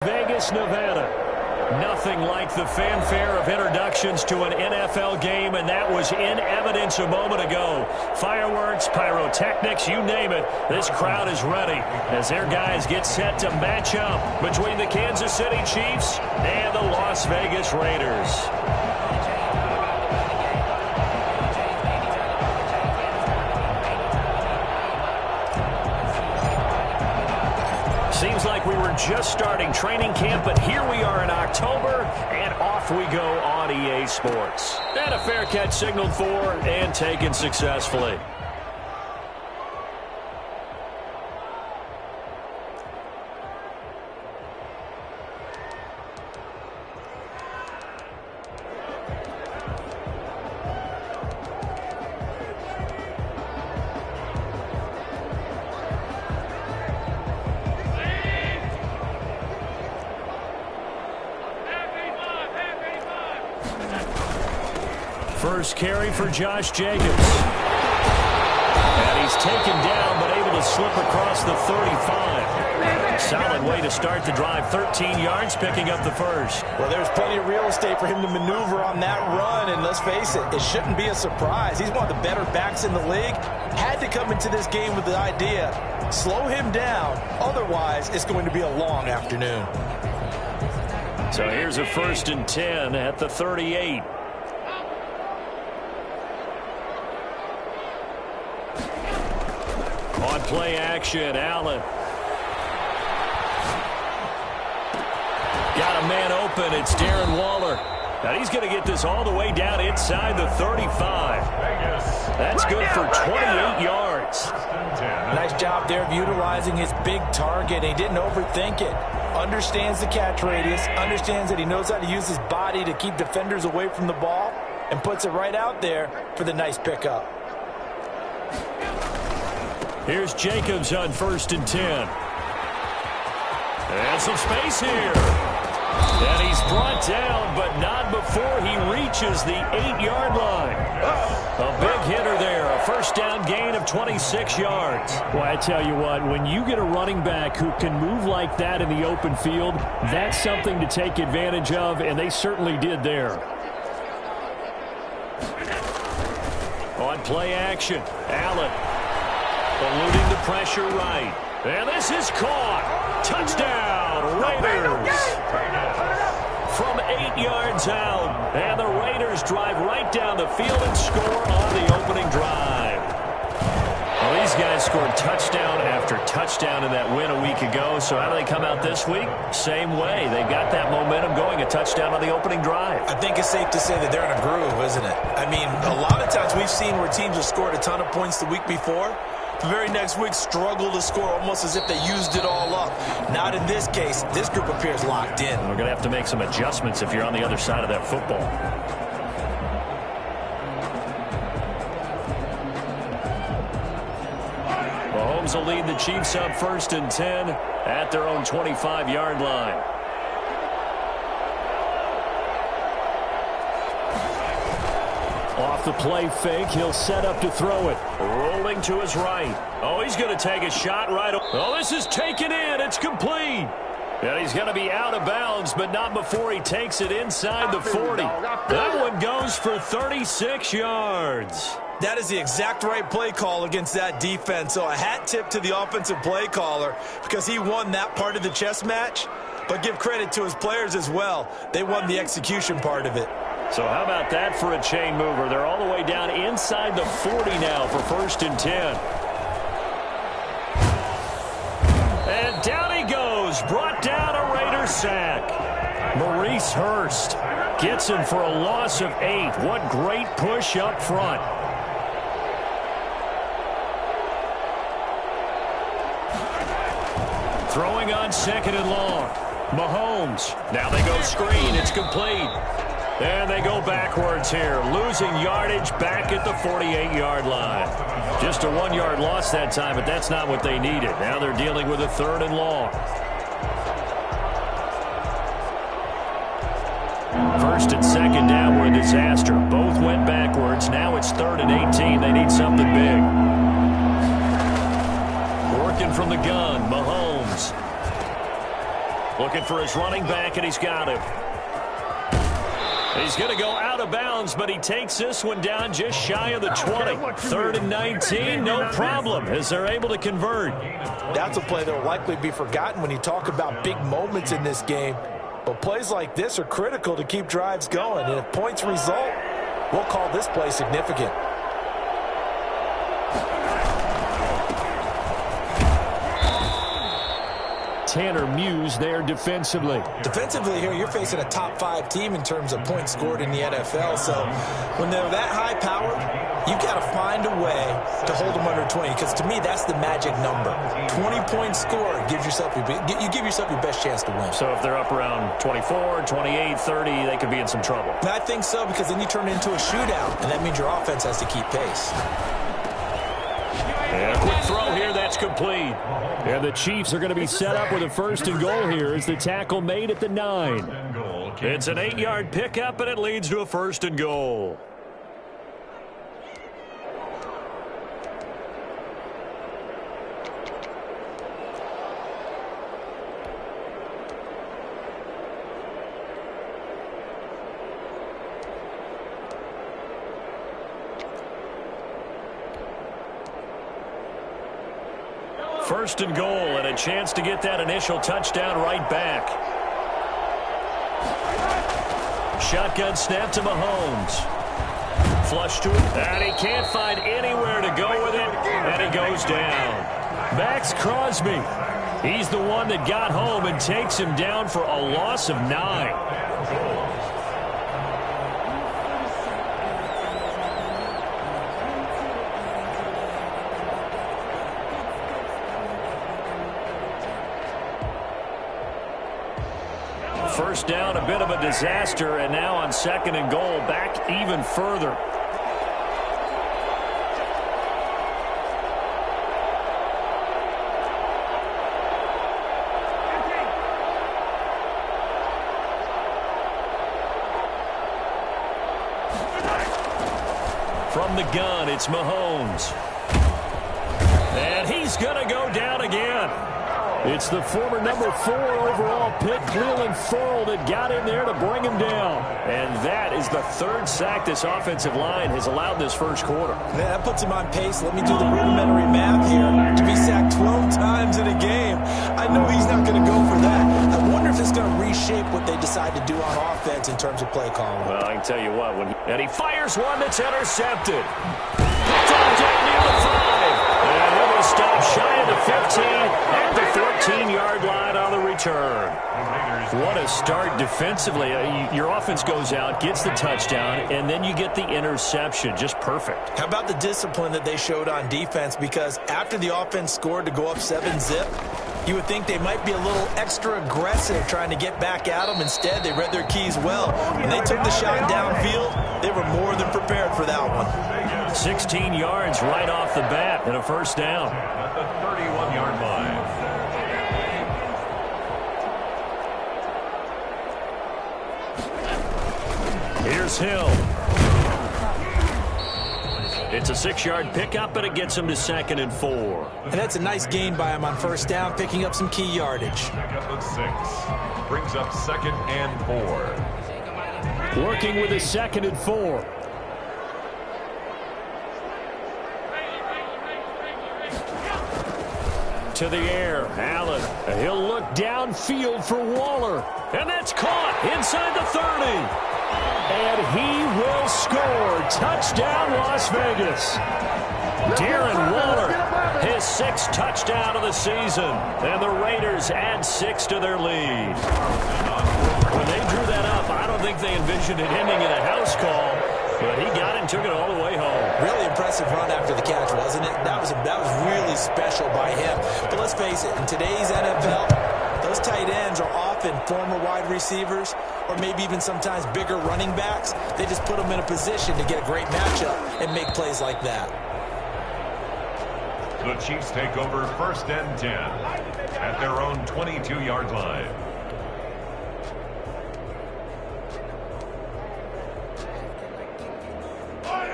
Vegas, Nevada. Nothing like the fanfare of introductions to an NFL game, and that was in evidence a moment ago. Fireworks, pyrotechnics, you name it. This crowd is ready as their guys get set to match up between the Kansas City Chiefs and the Las Vegas Raiders. Seems like we were just starting training camp, but here we are in October, and off we go on EA Sports. And a fair catch signaled for and taken successfully. First carry for Josh Jacobs. And he's taken down, but able to slip across the 35. Solid way to start the drive. 13 yards, picking up the first. Well, there's plenty of real estate for him to maneuver on that run, and let's face it, it shouldn't be a surprise. He's one of the better backs in the league. Had to come into this game with the idea, slow him down, otherwise it's going to be a long afternoon. So here's a 1st and 10 at the 38. On play action, Allen. Got a man open. It's Darren Waller. Now he's going to get this all the way down inside the 35. That's good for 28 yards. Nice job there of utilizing his big target. He didn't overthink it. Understands the catch radius. Understands that he knows how to use his body to keep defenders away from the ball. And puts it right out there for the nice pickup. Here's Jacobs on 1st and 10. And some space here. And he's brought down, but not before he reaches the 8-yard line. A big hitter there. A first down gain of 26 yards. Well, I tell you what, when you get a running back who can move like that in the open field, that's something to take advantage of, and they certainly did there. On play action, Allen. Eluding the pressure right. And this is caught. Touchdown, Raiders. From 8 yards out. And the Raiders drive right down the field and score on the opening drive. Well, these guys scored touchdown after touchdown in that win a week ago. So how do they come out this week? Same way. They got that momentum going, a touchdown on the opening drive. I think it's safe to say that they're in a groove, isn't it? I mean, a lot of times we've seen where teams have scored a ton of points the week before. The very next week struggle to score almost as if they used it all up. Not in this case. This group appears locked in. We're going to have to make some adjustments if you're on the other side of that football. Mahomes will lead the Chiefs up 1st and 10 at their own 25-yard line. Off the play fake, he'll set up to throw it. Rolling to his right. Oh, he's going to take a shot right. Oh, this is taken in. It's complete. And he's going to be out of bounds, but not before he takes it inside the 40. That one goes for 36 yards. That is the exact right play call against that defense. So a hat tip to the offensive play caller because he won that part of the chess match. But give credit to his players as well. They won the execution part of it. So how about that for a chain mover? They're all the way down inside the 40 now for 1st and 10. And down he goes. Brought down a Raider sack. Maurice Hurst gets him for a loss of 8. What great push up front. Throwing on 2nd and long. Mahomes. Now they go screen. It's complete. And they go backwards here, losing yardage back at the 48-yard line. Just a 1-yard loss that time, but that's not what they needed. Now they're dealing with a 3rd and long. 1st and 2nd down were a disaster. Both went backwards. Now it's 3rd and 18. They need something big. Working from the gun, Mahomes. Looking for his running back, and he's got him. He's going to go out of bounds, but he takes this one down just shy of the 20. 3rd and 19, no problem, as they're able to convert. That's a play that will likely be forgotten when you talk about big moments in this game. But plays like this are critical to keep drives going. And if points result, we'll call this play significant. Tanner Muse there defensively. Defensively here, you're facing a top-5 team in terms of points scored in the NFL. So when they're that high-powered, you've got to find a way to hold them under 20. Because to me, that's the magic number. 20 points scored gives yourself you give yourself your best chance to win. So if they're up around 24, 28, 30, they could be in some trouble. And I think so, because then you turn it into a shootout, and that means your offense has to keep pace. And a quick throw here, that's complete. And the Chiefs are going to be set up with a 1st and goal here as the tackle made at the 9. It's an 8-yard pickup, and it leads to a 1st and goal. First and goal, and a chance to get that initial touchdown right back. Shotgun snap to Mahomes. Flush to it, and he can't find anywhere to go with it, and he goes down. Max Crosby, he's the one that got home and takes him down for a loss of 9. First down, a bit of a disaster, and now on 2nd and goal, back even further. From the gun, it's Mahomes. And he's going to go down again. It's the former number 4 overall pick, Clelin Ferrell, that got in there to bring him down. And that is the 3rd sack this offensive line has allowed this first quarter. Man, that puts him on pace. Let me do the rudimentary math here. To be sacked 12 times in a game, I know he's not going to go for that. I wonder if it's going to reshape what they decide to do on offense in terms of play calling. Well, I can tell you what. And he fires one that's intercepted. Picked off down near the 5. And it will stop shy of the 15 at the 14-yard line on the return. What a start defensively. Your offense goes out, gets the touchdown, and then you get the interception. Just perfect. How about the discipline that they showed on defense? Because after the offense scored to go up 7-zip, you would think they might be a little extra aggressive trying to get back at them. Instead, they read their keys well. When they took the shot downfield, they were more than prepared for that one. 16 yards right off the bat and a first down. At the 31-yard line. Here's Hill. It's a 6-yard pickup, but it gets him to 2nd and 4. And that's a nice gain by him on first down, picking up some key yardage. Pickup of 6. Brings up 2nd and 4. Working with a 2nd and 4. To the air, Allen. He'll look downfield for Waller. And that's caught inside the 30. And he will score. Touchdown, Las Vegas. Darren Waller, his 6th touchdown of the season. And the Raiders add 6 to their lead. When they drew that up, I don't think they envisioned it ending in a house call. But he got it and took it all the way home. Really impressive run after the catch, wasn't it? That was really special by him. But let's face it, in today's NFL, those tight ends are often former wide receivers or maybe even sometimes bigger running backs. They just put them in a position to get a great matchup and make plays like that. The Chiefs take over 1st and 10 at their own 22-yard line.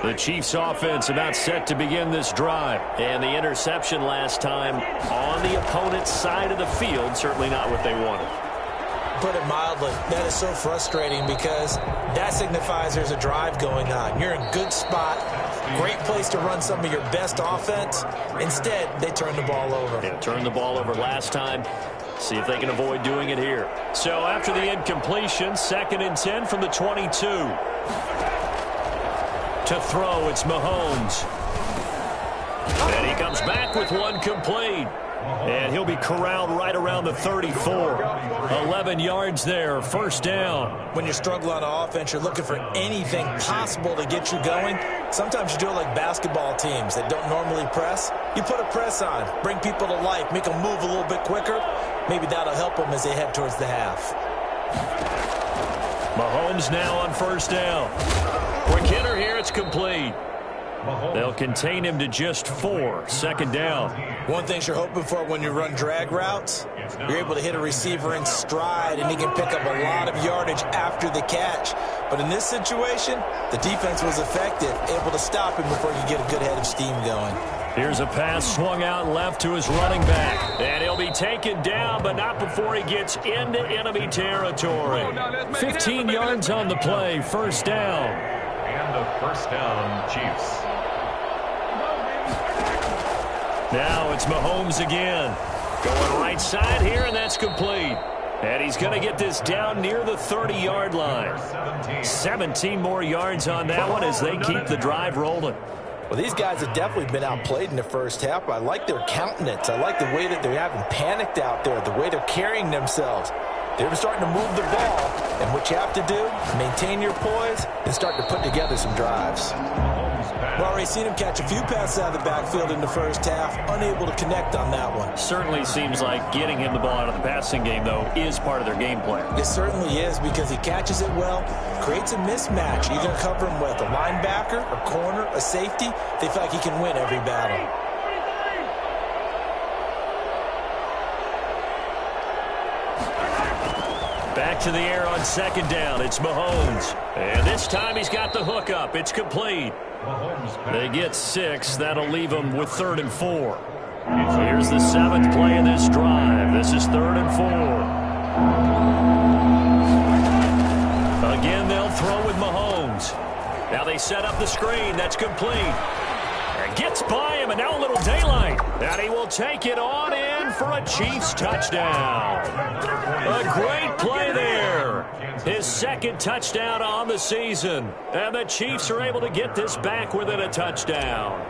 The Chiefs offense about set to begin this drive. And the interception last time on the opponent's side of the field, certainly not what they wanted. put it mildly. That is so frustrating because that signifies there's a drive going on. You're in a good spot, great place to run some of your best offense. Instead, they turn the ball over. Yeah, turned the ball over last time. See if they can avoid doing it here. So after the incompletion, 2nd and 10 from the 22. To throw, it's Mahomes. And he comes back with one complete. And he'll be corralled right around the 34. 11 yards there, 1st down. When you struggle on offense, you're looking for anything possible to get you going. Sometimes you do it like basketball teams that don't normally press. You put a press on, bring people to life, make them move a little bit quicker. Maybe that'll help them as they head towards the half. Mahomes now on 1st down. Quick hitter here, it's complete. They'll contain him to just 4. 2nd down. One thing you're hoping for when you run drag routes, you're able to hit a receiver in stride, and he can pick up a lot of yardage after the catch. But in this situation, the defense was effective, able to stop him before you get a good head of steam going. Here's a pass swung out left to his running back. And he'll be taken down, but not before he gets into enemy territory. 15 yards on the play, 1st down. And a 1st down, Chiefs. Now it's Mahomes again. Going right side here, and that's complete. And he's going to get this down near the 30-yard line. 17 more yards on that one as they keep the drive rolling. Well, these guys have definitely been outplayed in the first half, but I like their countenance. I like the way that they haven't panicked out there, the way they're carrying themselves. They're starting to move the ball, and what you have to do, maintain your poise and start to put together some drives. We've already seen him catch a few passes out of the backfield in the first half, unable to connect on that one. Certainly seems like getting him the ball out of the passing game, though, is part of their game plan. It certainly is because he catches it well, creates a mismatch. You're going to cover him with a linebacker, a corner, a safety. They feel like he can win every battle. Back to the air on 2nd down. It's Mahomes. And this time he's got the hook up. It's complete. They get 6. That'll leave them with 3rd and 4. Here's the 7th play of this drive. This is 3rd and 4. Again, they'll throw with Mahomes. Now they set up the screen. That's complete. And gets by him, and now a little daylight. And he will take it on in for a Chiefs touchdown. A great play there. His 2nd touchdown on the season. And the Chiefs are able to get this back within a touchdown.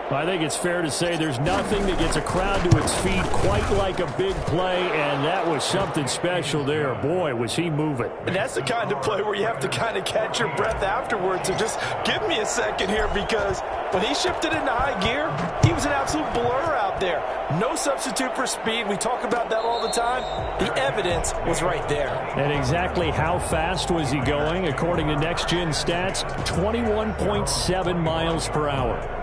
I think it's fair to say there's nothing that gets a crowd to its feet quite like a big play, and that was something special there. Boy, was he moving. And that's the kind of play where you have to kind of catch your breath afterwards and just give me a second here, because when he shifted into high gear, he was an absolute blur out there. No substitute for speed. We talk about that all the time. The evidence was right there. And exactly how fast was he going? According to Next Gen Stats, 21.7 miles per hour.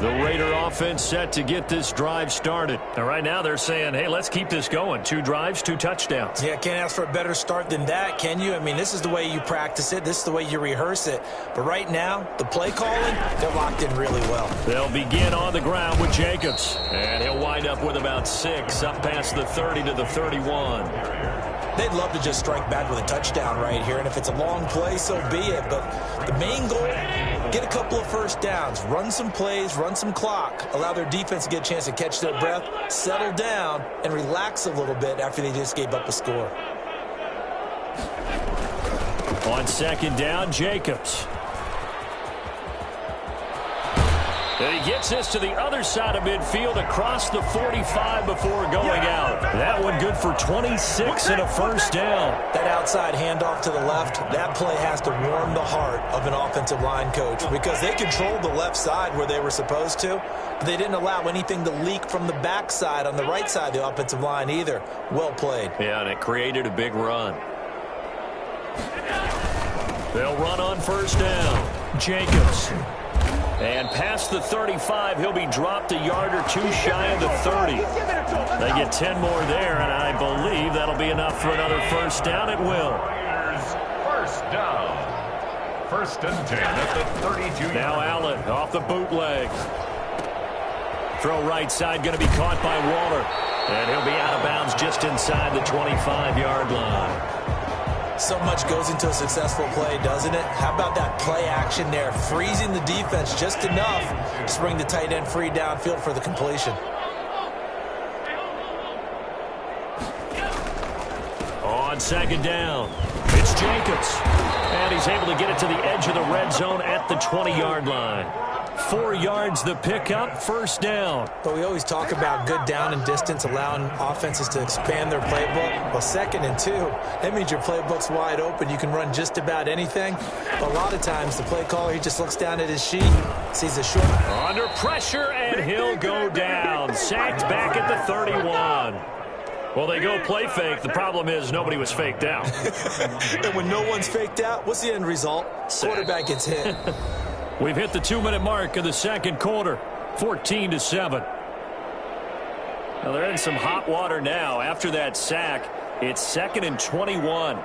The Raider offense set to get this drive started. And right now they're saying, hey, let's keep this going. 2 drives, 2 touchdowns. Yeah, can't ask for a better start than that, can you? I mean, this is the way you practice it. This is the way you rehearse it. But right now, the play calling, they're locked in really well. They'll begin on the ground with Jacobs. And he'll wind up with about 6 up past the 30 to the 31. They'd love to just strike back with a touchdown right here, and if it's a long play, so be it. But the main goal, get a couple of first downs, run some plays, run some clock, allow their defense to get a chance to catch their breath, settle down, and relax a little bit after they just gave up a score. On 2nd down, Jacobs. And he gets this to the other side of midfield across the 45 before going out. That one good for 26 and a first down. That outside handoff to the left, that play has to warm the heart of an offensive line coach, because they controlled the left side where they were supposed to, but they didn't allow anything to leak from the backside on the right side of the offensive line either. Well played. Yeah, and it created a big run. They'll run on first down. Jacobs. And past the 35, he'll be dropped a yard or 2 shy of the 30. They get 10 more there, and I believe that'll be enough for another first down. It will. First down. 1st and 10 at the 32. Now Allen off the bootleg. Throw right side, going to be caught by Waller. And he'll be out of bounds just inside the 25-yard line. So much goes into a successful play, doesn't it? How about that play action there, freezing the defense just enough to bring the tight end free downfield for the completion. On second down, it's Jacobs. And he's able to get it to the edge of the red zone at the 20-yard line. 4 yards the pickup, first down. But we always talk about good down and distance, allowing offenses to expand their playbook. Well, 2nd and 2, that means your playbook's wide open. You can run just about anything. But a lot of times, the play caller, he just looks down at his sheet, sees a short. Under pressure, and he'll go down. Sacked back at the 31. Well, they go play fake. The problem is nobody was faked out. And when no one's faked out, what's the end result? Quarterback gets hit. We've hit the 2-minute mark of the second quarter, 14-7. Now they're in some hot water now. After that sack, it's 2nd and 21.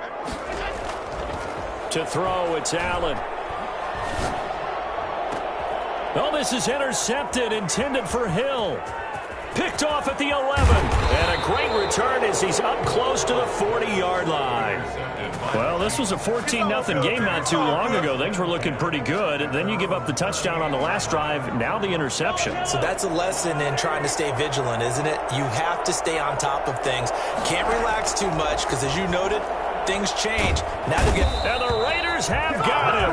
To throw, it's Allen. Oh, this is intercepted, intended for Hill. Picked off at the 11. And a great return as he's up close to the 40-yard line. Well, this was a 14-0 game not too long ago. Things were looking pretty good. And then you give up the touchdown on the last drive. Now the interception. So that's a lesson in trying to stay vigilant, isn't it? You have to stay on top of things. Can't relax too much because, as you noted, things change. Now to get. And the Raiders have got him.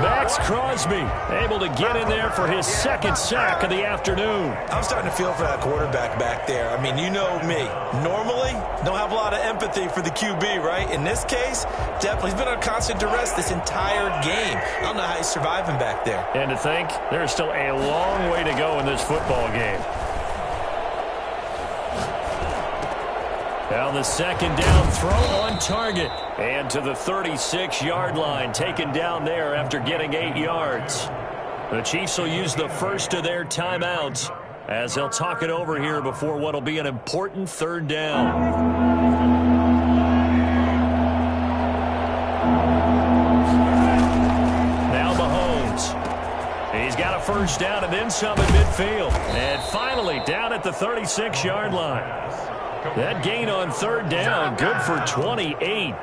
Max Crosby able to get in there for his 2nd sack of the afternoon. I'm starting to feel for that quarterback back there. I mean, you know me. Normally, don't have a lot of empathy for the QB, right? In this case, definitely. He's been on constant duress this entire game. I don't know how he's surviving back there. And to think, there's still a long way to go in this football game. Now the second down throw on target. And to the 36-yard line, taken down there after getting 8 yards. The Chiefs will use the first of their timeouts as they'll talk it over here before what will be an important 3rd down. Now Mahomes. He's got a first down and then some in midfield. And finally down at the 36-yard line. That gain on 3rd down, good for 28.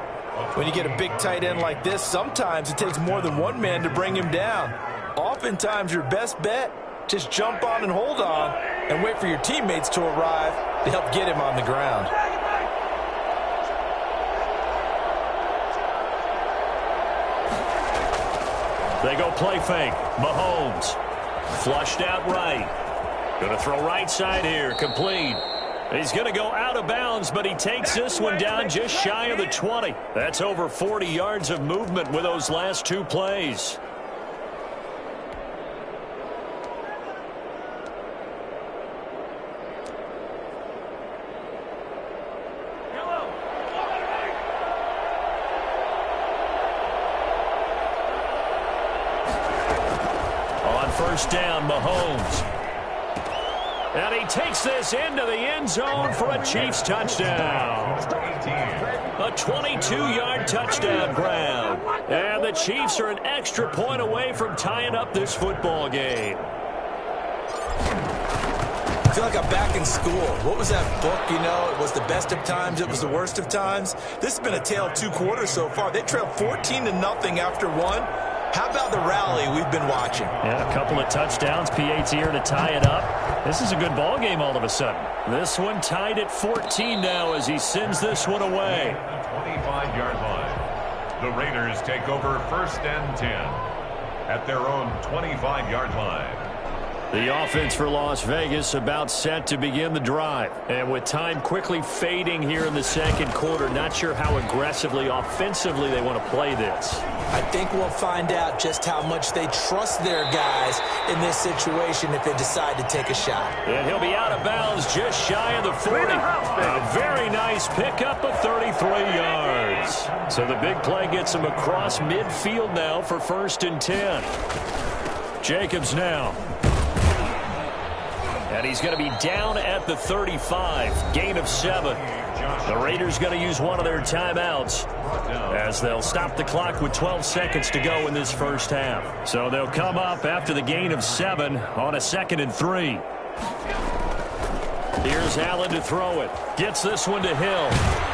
When you get a big tight end like this, sometimes it takes more than one man to bring him down. Oftentimes, your best bet, just jump on and hold on and wait for your teammates to arrive to help get him on the ground. They go play fake. Mahomes flushed out right. Going to throw right side here, complete. He's going to go out of bounds, but he takes this one down just shy of the 20. That's over 40 yards of movement with those last 2 plays. On first down, Mahomes. And he takes this into the end zone for a Chiefs touchdown. A 22-yard touchdown grab. And the Chiefs are an extra point away from tying up this football game. I feel like I'm back in school. What was that book, you know? It was the best of times. It was the worst of times. This has been a tale of 2 quarters so far. They trailed 14-0 after 1. How about the rally we've been watching? Yeah, a couple of touchdowns. P.A.'s here to tie it up. This is a good ball game all of a sudden. This one tied at 14 now as he sends this one away. 25-yard line. The Raiders take over 1st and 10 at their own 25-yard line. The offense for Las Vegas about set to begin the drive. And with time quickly fading here in the second quarter, not sure how aggressively, offensively they want to play this. I think we'll find out just how much they trust their guys in this situation if they decide to take a shot. And he'll be out of bounds just shy of the 40. A very nice pickup of 33 yards. So the big play gets him across midfield now for 1st and 10. Jacobs now. And he's going to be down at the 35. Gain of 7. The Raiders going to use one of their timeouts as they'll stop the clock with 12 seconds to go in this first half. So they'll come up after the gain of 7 on a 2nd and 3. Here's Allen to throw it. Gets this one to Hill.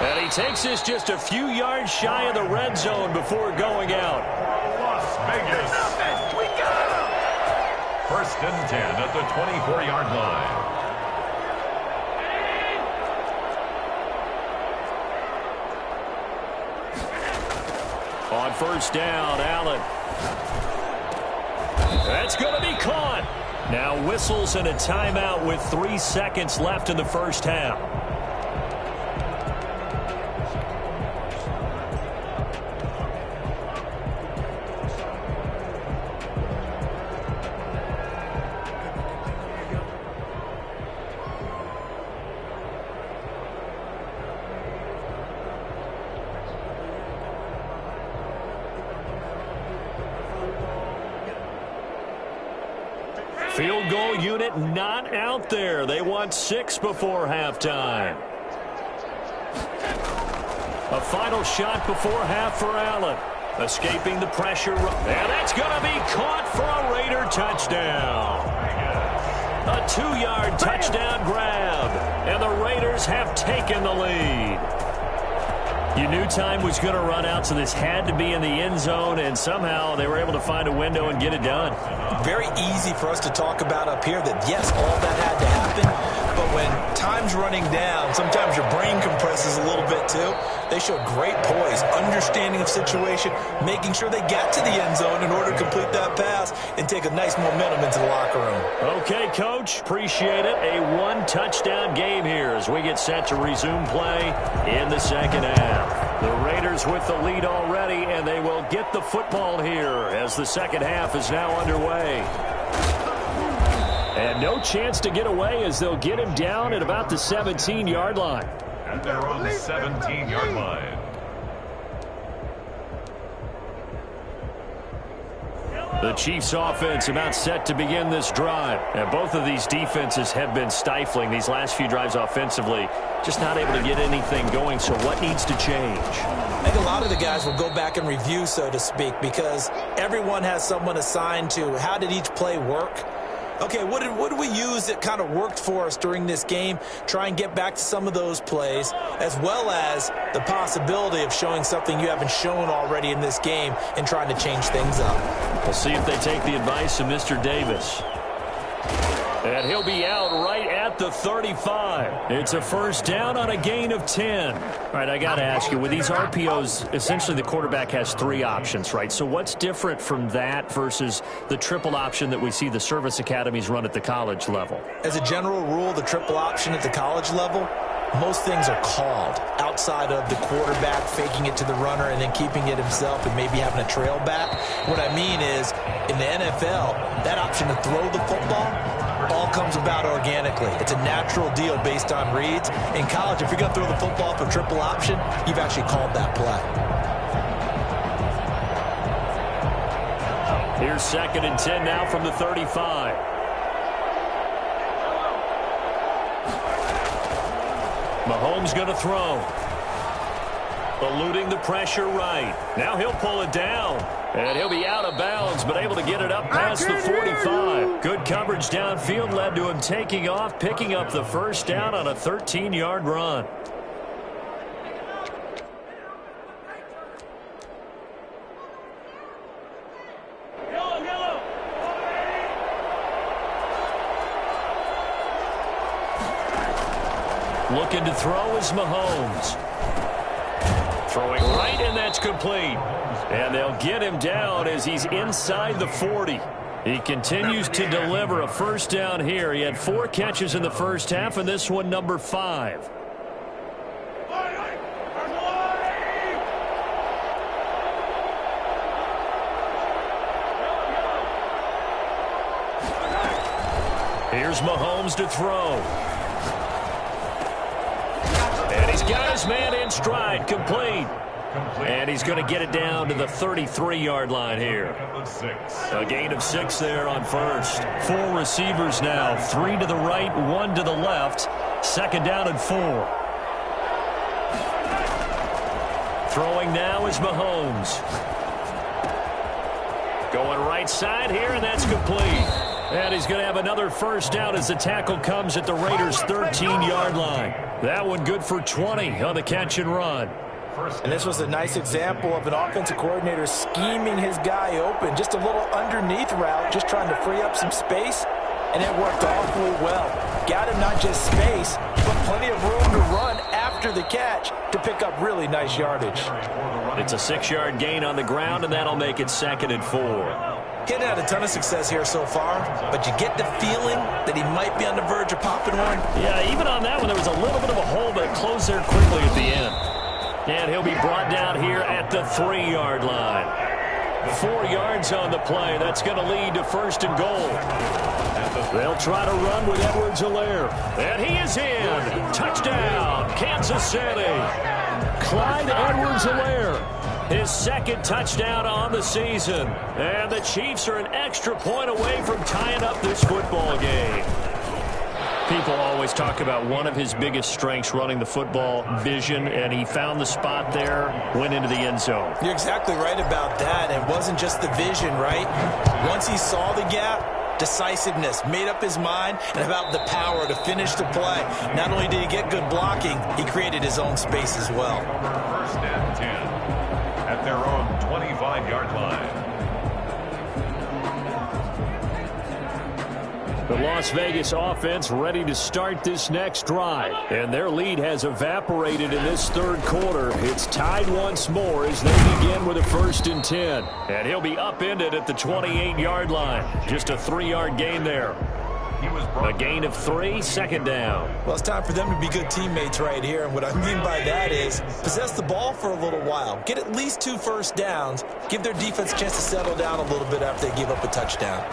And he takes this just a few yards shy of the red zone before going out. Las Vegas. We got him! First and 10 at the 24-yard line. On first down, Allen. That's going to be caught. Now whistles and a timeout with 3 seconds left in the first half. Field goal unit not out there. They want 6 before halftime. A final shot before half for Allen. Escaping the pressure. And that's going to be caught for a Raider touchdown. A 2-yard touchdown grab. And the Raiders have taken the lead. You knew time was going to run out, so this had to be in the end zone, and somehow they were able to find a window and get it done. Very easy for us to talk about up here that, yes, all that had to happen, but when time's running down, sometimes your brain compresses a little bit too. They showed great poise, understanding of situation, making sure they got to the end zone in order to complete that pass and take a nice momentum into the locker room. Okay, Coach, appreciate it. A 1-touchdown game here as we get set to resume play in the second half. The Raiders with the lead already, and they will get the football here as the second half is now underway. And no chance to get away as they'll get him down at about the 17-yard line. And they're on the 17-yard line. The Chiefs offense about set to begin this drive. And both of these defenses have been stifling these last few drives offensively. Just not able to get anything going, so what needs to change? I think a lot of the guys will go back and review, so to speak, because everyone has someone assigned to how did each play work. Okay, what did we use that kind of worked for us during this game? Try and get back to some of those plays, as well as the possibility of showing something you haven't shown already in this game and trying to change things up. We'll see if they take the advice of Mr. Davis. And he'll be out right at the 35. It's a first down on a gain of 10. All right, I got to ask you, with these RPOs, essentially the quarterback has 3 options, right? So what's different from that versus the triple option that we see the service academies run at the college level? As a general rule, the triple option at the college level, most things are called outside of the quarterback faking it to the runner and then keeping it himself and maybe having a trail back. What I mean is, in the NFL, that option to throw the football all comes about organically. It's a natural deal based on reads. In college, if you're going to throw the football for triple option, you've actually called that play. Here's 2nd and 10 now from the 35. Mahomes going to throw. Eluding the pressure right. Now he'll pull it down. And he'll be out of bounds, but able to get it up past the 45. Good coverage downfield led to him taking off, picking up the first down on a 13-yard run. Looking to throw is Mahomes. Throwing right, and that's complete. And they'll get him down as he's inside the 40. He continues to deliver a first down here. He had 4 catches in the first half, and this one number 5. Here's Mahomes to throw. And he's got his man in stride, complete. And he's going to get it down to the 33-yard line here. A gain of 6 there on first. 4 receivers now, 3 to the right, 1 to the left. 2nd down and 4. Throwing now is Mahomes. Going right side here, and that's complete. And he's going to have another first down as the tackle comes at the Raiders' 13-yard line. That one good for 20 on the catch and run. And this was a nice example of an offensive coordinator scheming his guy open. Just a little underneath route, just trying to free up some space, and it worked awfully well. Got him not just space, but plenty of room to run after the catch to pick up really nice yardage. It's a 6-yard gain on the ground, and that'll make it 2nd and 4. Kid had a ton of success here so far, but you get the feeling that he might be on the verge of popping one. Yeah, even on that one, there was a little bit of a hole, but it closed there quickly at the end. And he'll be brought down here at the 3-yard line. 4 yards on the play. That's going to lead to 1st and goal. They'll try to run with Edwards-Helaire. And he is in. Touchdown, Kansas City. Clyde Edwards-Helaire. His 2nd touchdown on the season. And the Chiefs are an extra point away from tying up this football game. People always talk about one of his biggest strengths running the football, vision, and he found the spot there, went into the end zone. You're exactly right about that. It wasn't just the vision, right? Once he saw the gap, decisiveness, made up his mind, and about the power to finish the play. Not only did he get good blocking, he created his own space as well. 1st and 10 at their own 25-yard line. The Las Vegas offense ready to start this next drive. And their lead has evaporated in this 3rd quarter. It's tied once more as they begin with a 1st and 10. And he'll be upended at the 28-yard line. Just a 3-yard gain there. A gain of 3, 2nd down. Well, it's time for them to be good teammates right here. And what I mean by that is possess the ball for a little while. Get at least 2 first downs. Give their defense a chance to settle down a little bit after they give up a touchdown.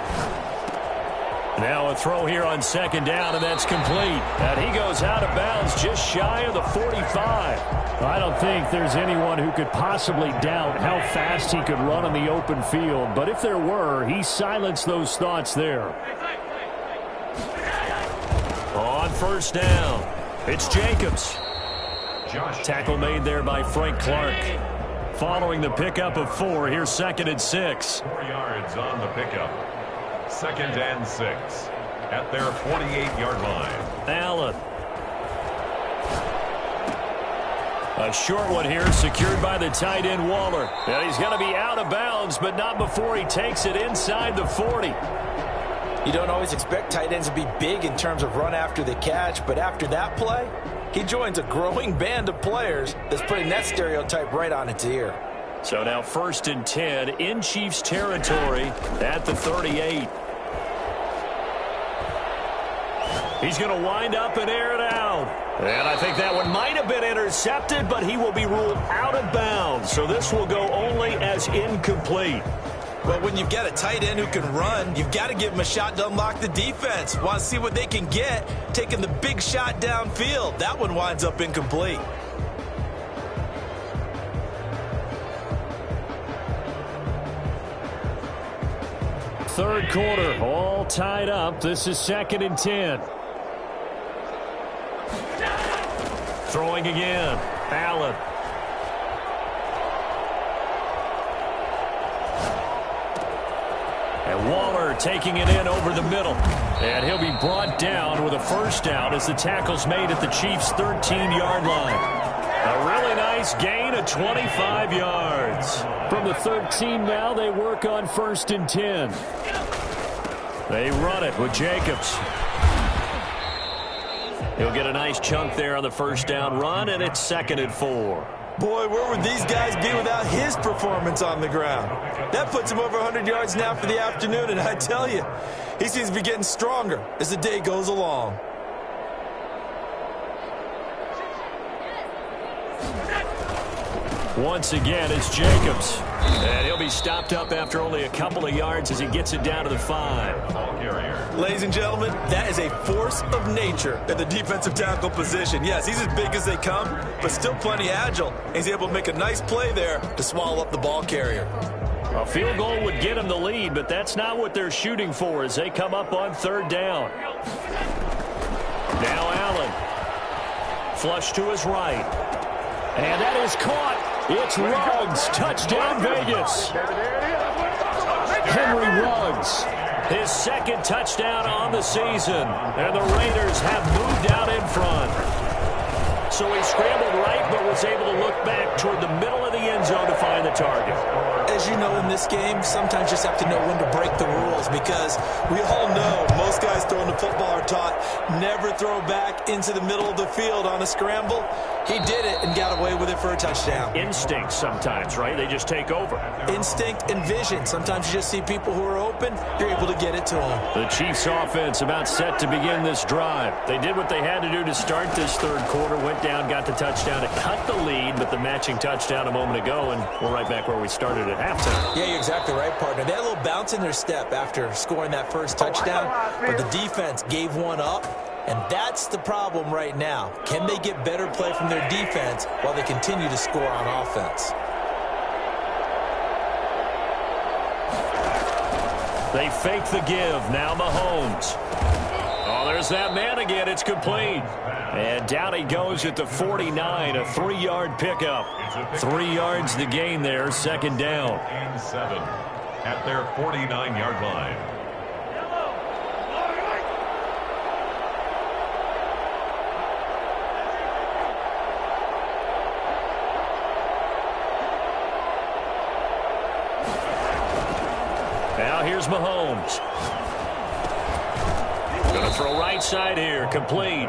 Now a throw here on 2nd down, and that's complete. And he goes out of bounds just shy of the 45. I don't think there's anyone who could possibly doubt how fast he could run on the open field. But if there were, he silenced those thoughts there. On 1st down, it's Jacobs. Tackle made there by Frank Clark. Following the pickup of 4, here's 2nd and 6. 4 yards on the pickup. 2nd and 6 at their 48-yard line. Allen. A short one here, secured by the tight end Waller. And he's going to be out of bounds, but not before he takes it inside the 40. You don't always expect tight ends to be big in terms of run after the catch, but after that play, he joins a growing band of players that's putting that stereotype right on its ear. So now 1st and 10 in Chiefs territory at the 38. He's going to wind up and air it out. And I think that one might have been intercepted, but he will be ruled out of bounds. So this will go only as incomplete. Well, when you've got a tight end who can run, you've got to give him a shot to unlock the defense. Want to see what they can get, taking the big shot downfield. That one winds up incomplete. Third quarter, all tied up. This is 2nd and 10. Throwing again. Allen. And Waller taking it in over the middle. And he'll be brought down with a 1st down as the tackle's made at the Chiefs' 13-yard line. A really nice gain of 25 yards. From the 13 now, they work on 1st and 10. They run it with Jacobs. He'll get a nice chunk there on the 1st down run, and it's 2nd and 4. Boy, where would these guys be without his performance on the ground? That puts him over 100 yards now for the afternoon, and I tell you, he seems to be getting stronger as the day goes along. Once again, it's Jacobs. And he'll be stopped up after only a couple of yards as he gets it down to the 5. Ball carrier. Ladies and gentlemen, that is a force of nature at the defensive tackle position. Yes, he's as big as they come, but still plenty agile. He's able to make a nice play there to swallow up the ball carrier. A field goal would get him the lead, but that's not what they're shooting for as they come up on 3rd down. Now Allen. Flush to his right. And that is caught. It's Ruggs. Touchdown, Vegas. Henry Ruggs His second touchdown on the season. And the Raiders have moved out in front. So he scrambled right, but was able to look back toward the middle of the end zone to find the target. As you know, in this game, sometimes you just have to know when to break the rules, because we all know most guys throwing the football are taught never throw back into the middle of the field on a scramble. He did it and got away with it for a touchdown. Instinct sometimes, right? They just take over. Instinct and vision. Sometimes you just see people who are open, you're able to get it to them. The Chiefs offense about set to begin this drive. They did what they had to do to start this third quarter, went down, got the touchdown to cut the lead, but the matching touchdown a moment ago, and we're right back where we started at halftime. Yeah, you're exactly right, partner. They had a little bounce in their step after scoring that first touchdown, but the defense gave one up, and that's the problem right now. Can they get better play from their defense while they continue to score on offense? They fake the give. Now Mahomes. Oh, there's that man again. It's complete. And down he goes at the 49, a 3-yard pickup. 3 yards the gain there, second down. And 7 at their 49-yard line. Now here's Mahomes. Going to throw right side here, complete.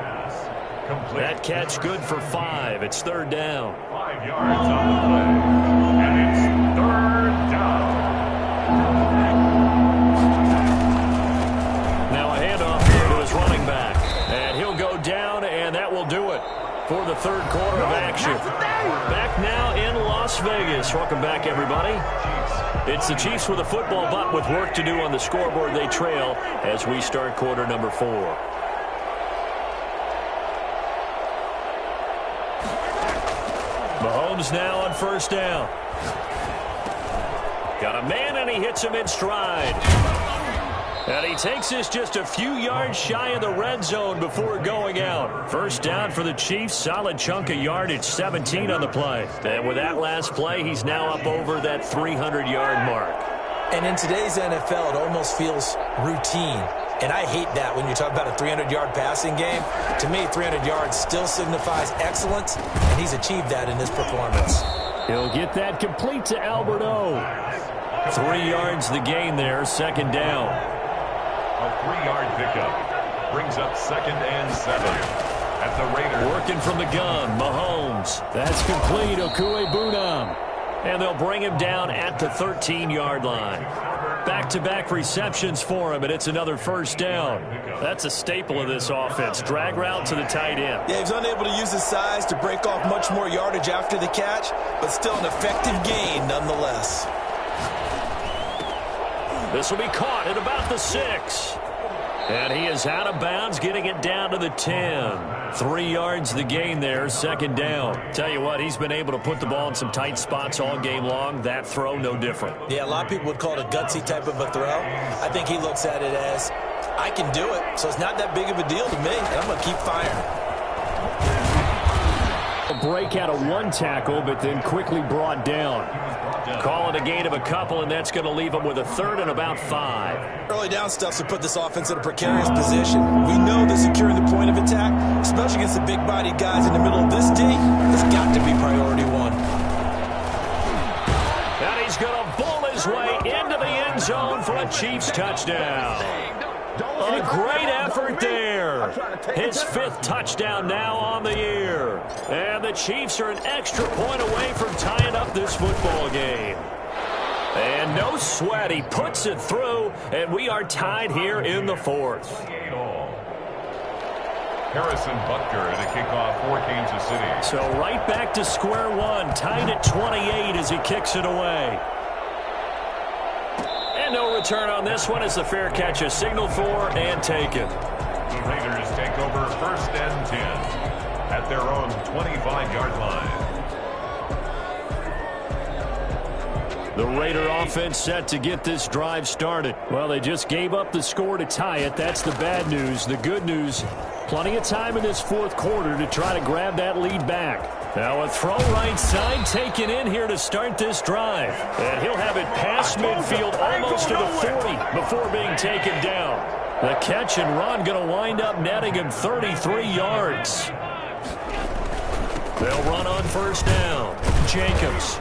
That catch good for 5. It's third down. 5 yards on the play. And it's third down. Now a handoff here to his running back. And he'll go down, and that will do it for the third quarter of action. Back now in Las Vegas. Welcome back, everybody. It's the Chiefs with a football, but with work to do on the scoreboard. They trail as we start quarter number 4. Mahomes now on first down. Got a man, and he hits him in stride. And he takes this just a few yards shy of the red zone before going out. First down for the Chiefs. Solid chunk of yardage, 17 on the play. And with that last play, he's now up over that 300-yard mark. And in today's NFL, it almost feels routine. And I hate that when you talk about a 300-yard passing game. To me, 300 yards still signifies excellence, and he's achieved that in this performance. He'll get that complete to Albert O. 3 yards the gain there, second down. A 3-yard pickup brings up second and 7 at the Raiders. Working from the gun, Mahomes. That's complete, Okuegbunam. And they'll bring him down at the 13-yard line. Back-to-back receptions for him, and it's another first down. That's a staple of this offense. Drag route to the tight end. Yeah, he's unable to use his size to break off much more yardage after the catch, but still an effective gain nonetheless. This will be caught at about the 6. And he is out of bounds, getting it down to the 10. 3 yards the gain there, second down. Tell you what, he's been able to put the ball in some tight spots all game long. That throw, no different. Yeah, a lot of people would call it a gutsy type of a throw. I think he looks at it as, I can do it, so it's not that big of a deal to me, and I'm going to keep firing. A break out of 1 tackle, but then quickly brought down. Call it a gain of a couple, and that's going to leave him with a third and about 5. Early down stuff's to put this offense in a precarious position. We know that securing the point of attack, especially against the big-bodied guys in the middle of this D, has got to be priority 1. And he's going to bull his way into the end zone for a Chiefs touchdown. A great effort there. His 5th touchdown now on the year. And the Chiefs are an extra point away from tying up this football game. And no sweat. He puts it through, and we are tied here in the 4th. Harrison Butker at a kickoff for Kansas City. So right back to square one, tied at 28 as he kicks it away. And no return on this one as the fair catch is signaled for and taken. The Raiders take over first and 10 at their own 25-yard line. The Raider offense set to get this drive started. Well, they just gave up the score to tie it. That's the bad news. The good news, Plenty of time in this fourth quarter to try to grab that lead back. Now a throw right side taken in here to start this drive. And he'll have it past midfield almost to the 40 before being taken down. The catch and run going to wind up netting him 33 yards. They'll run on first down. Jacobs.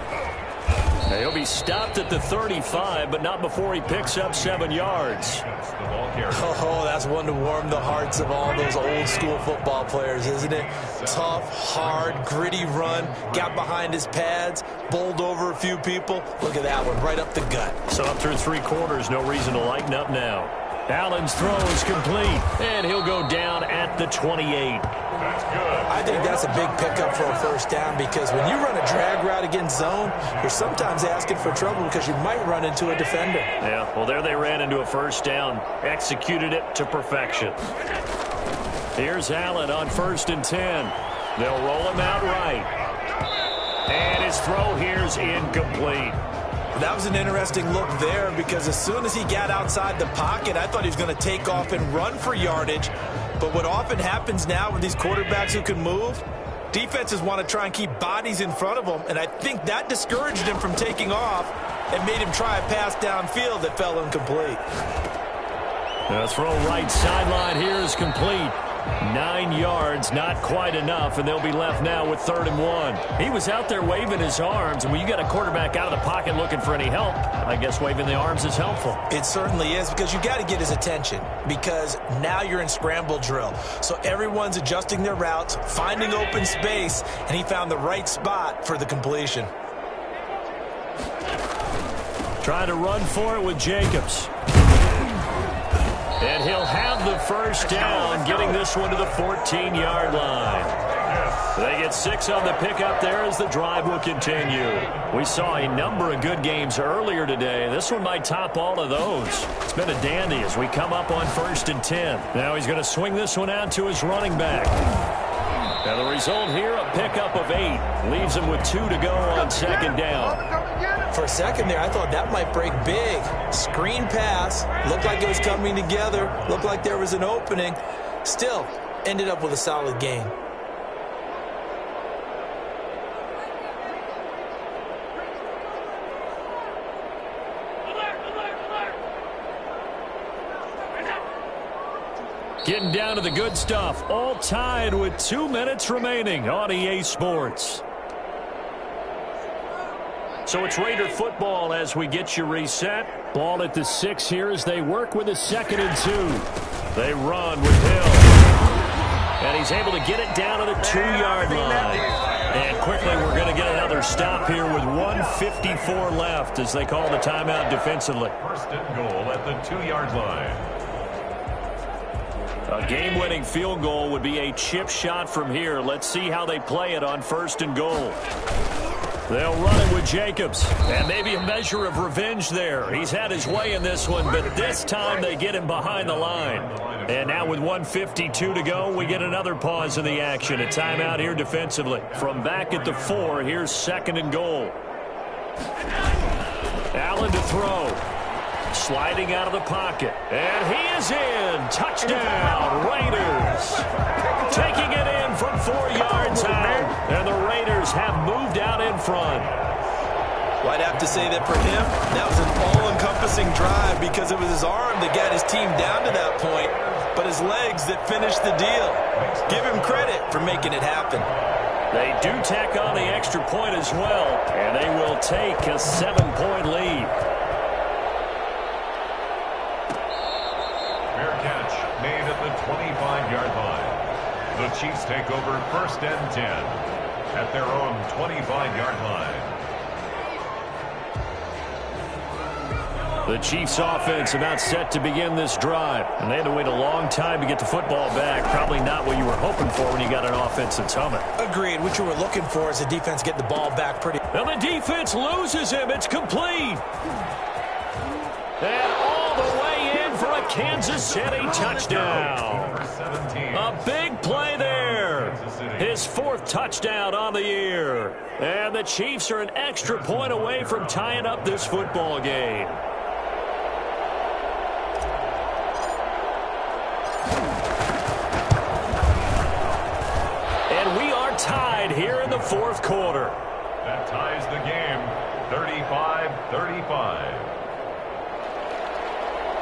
He'll be stopped at the 35, but not before he picks up 7 yards. Oh, that's one to warm the hearts of all those old-school football players, isn't it? Tough, hard, gritty run, got behind his pads, bowled over a few people. Look at that one, right up the gut. So up through 3 quarters, no reason to lighten up now. Allen's throw is complete, and he'll go down at the 28. That's good. I think that's a big pickup for a first down because when you run a drag route against zone, you're sometimes asking for trouble because you might run into a defender. Yeah, well, there they ran into a first down. Executed it to perfection. Here's Allen on 1st and 10. They'll roll him out right. And his throw here's incomplete. That was an interesting look there because as soon as he got outside the pocket, I thought he was going to take off and run for yardage. But what often happens now with these quarterbacks who can move, defenses want to try and keep bodies in front of them, and I think that discouraged him from taking off and made him try a pass downfield that fell incomplete. The throw right sideline here is complete. 9 yards, not quite enough, and they'll be left now with 3rd and 1. He was out there waving his arms, and when you got a quarterback out of the pocket looking for any help, I guess waving the arms is helpful. It certainly is because you got to get his attention because now you're in scramble drill. So everyone's adjusting their routes, finding open space, and he found the right spot for the completion. Trying to run for it with Jacobs. And he'll have the first down, getting this one to the 14-yard line. They get 6 on the pickup there as the drive will continue. We saw a number of good games earlier today. This one might top all of those. It's been a dandy as we come up on 1st and 10. Now he's going to swing this one out to his running back. Now the result here, a pickup of 8. Leaves him with 2 to go on 2nd down. For a second there, I thought that might break big. Screen pass. Looked like it was coming together. Looked like there was an opening. Still, ended up with a solid gain. Getting down to the good stuff. All tied with 2 minutes remaining on EA Sports. So it's Raider football as we get you reset. Ball at the 6 here as they work with a 2nd and 2. They run with Hill. And he's able to get it down to the 2-yard line. And quickly we're going to get another stop here with 1:54 left as they call the timeout defensively. 1st and goal at the 2-yard line. A game-winning field goal would be a chip shot from here. Let's see how they play it on 1st and goal. They'll run it with Jacobs. And maybe a measure of revenge there. He's had his way in this one, but this time they get him behind the line. And now with 1:52 to go, we get another pause in the action. A timeout here defensively. From back at the 4, here's 2nd and goal. Allen to throw. Sliding out of the pocket. And he is in. Touchdown, Raiders. Taking it in from 4 yards out. And the Raiders have moved out in front. Well, I'd have to say that for him, that was an all-encompassing drive because it was his arm that got his team down to that point, but his legs that finished the deal. Give him credit for making it happen. They do tack on the extra point as well, and they will take a 7-point lead. Fair catch made at the 25-yard line. The Chiefs take over 1st and 10 at their own 25-yard line. The Chiefs offense about set to begin this drive. And they had to wait a long time to get the football back. Probably not what you were hoping for when you got an offense that's humming. Agreed. What you were looking for is the defense get the ball back pretty. And the defense loses him. It's complete. And all the way in for a Kansas City touchdown. A big play there. His 4th touchdown on the year. And the Chiefs are an extra point away from tying up this football game. tied here in the fourth quarter. That ties the game, 35-35.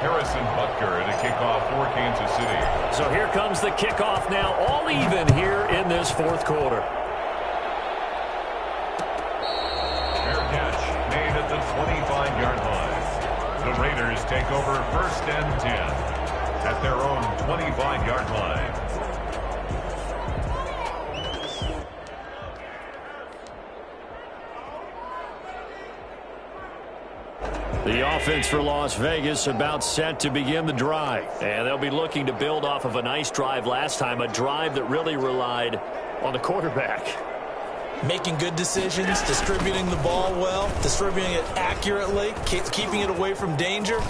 Harrison Butker to kick off for Kansas City. So here comes the kickoff now, all even here in this fourth quarter. Fair catch made at the 25-yard line. The Raiders take over first and 10 at their own 25-yard line. The offense for Las Vegas about set to begin the drive. And they'll be looking to build off of a nice drive last time, a drive that really relied on the quarterback. Making good decisions, distributing the ball well, distributing it accurately, keeping it away from danger.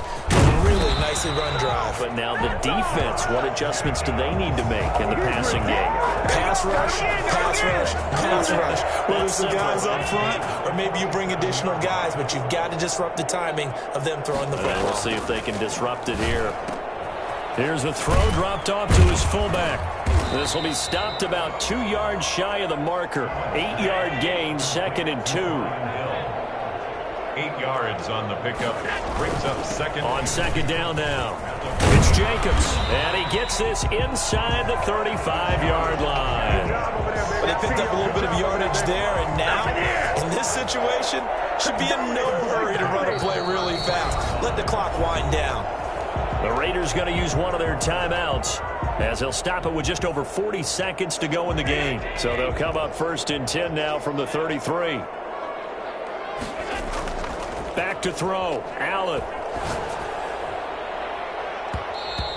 Really nicely run drive. But now the defense, what adjustments do they need to make in the passing game? Pass rush, pass rush, pass rush. Whether it's the guys up front or maybe you bring additional guys, but you've got to disrupt the timing of them throwing the football. We'll see if they can disrupt it here. Here's a throw dropped off to his fullback. This will be stopped about 2 yards shy of the marker. 8-yard gain, 2nd and 2. 8 yards on the pickup. Brings up second. On 2nd down now. It's Jacobs. And he gets this inside the 35-yard line. They picked up a little bit of yardage there, and now, in this situation, should be in no hurry to run a play really fast. Let the clock wind down. The Raiders going to use one of their timeouts as they'll stop it with just over 40 seconds to go in the game. So they'll come up 1st and 10 now from the 33. Back to throw. Allen.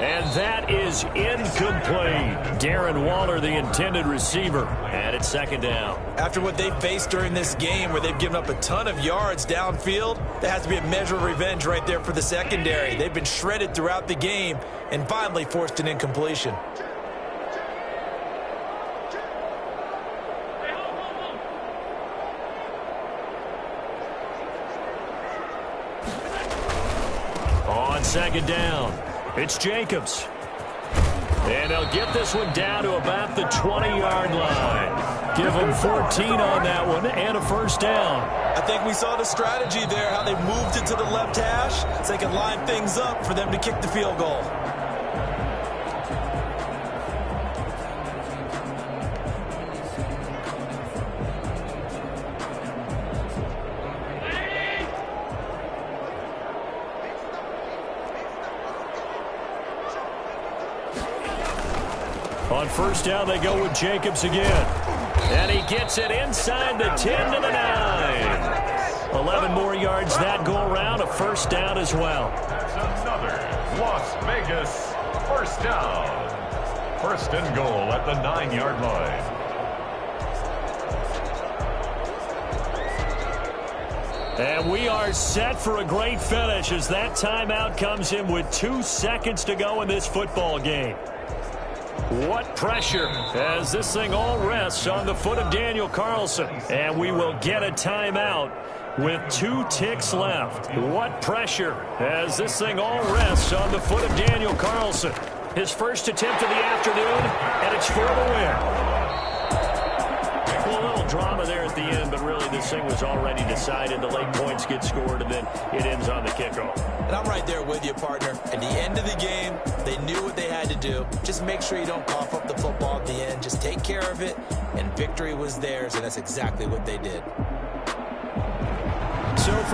And that is incomplete. Darren Waller, the intended receiver. And it's 2nd down. After what they faced during this game where they've given up a ton of yards downfield, there has to be a measure of revenge right there for the secondary. They've been shredded throughout the game and finally forced an incompletion. On 2nd down, it's Jacobs. And they'll get this one down to about the 20-yard line. Give them 14 on that one and a 1st down. I think we saw the strategy there, how they moved it to the left hash so they can line things up for them to kick the field goal. On 1st down, they go with Jacobs again. And he gets it inside the 10 to the 9. 11 more yards that go around, a 1st down as well. That's another Las Vegas 1st down. 1st and goal at the 9-yard line. And we are set for a great finish as that timeout comes in with 2 seconds to go in this football game. What pressure as this thing all rests on the foot of Daniel Carlson. And we will get a timeout with 2 ticks left. What pressure as this thing all rests on the foot of Daniel Carlson. His first attempt of the afternoon, and it's for the win. A little drama there at the end, but really this thing was already decided. The late points get scored, and then it ends on the kickoff. And I'm right there with you, partner. At the end of the game, they knew what they had to do. Just make sure you don't cough up the football at the end. Just take care of it, and victory was theirs, and that's exactly what they did. So for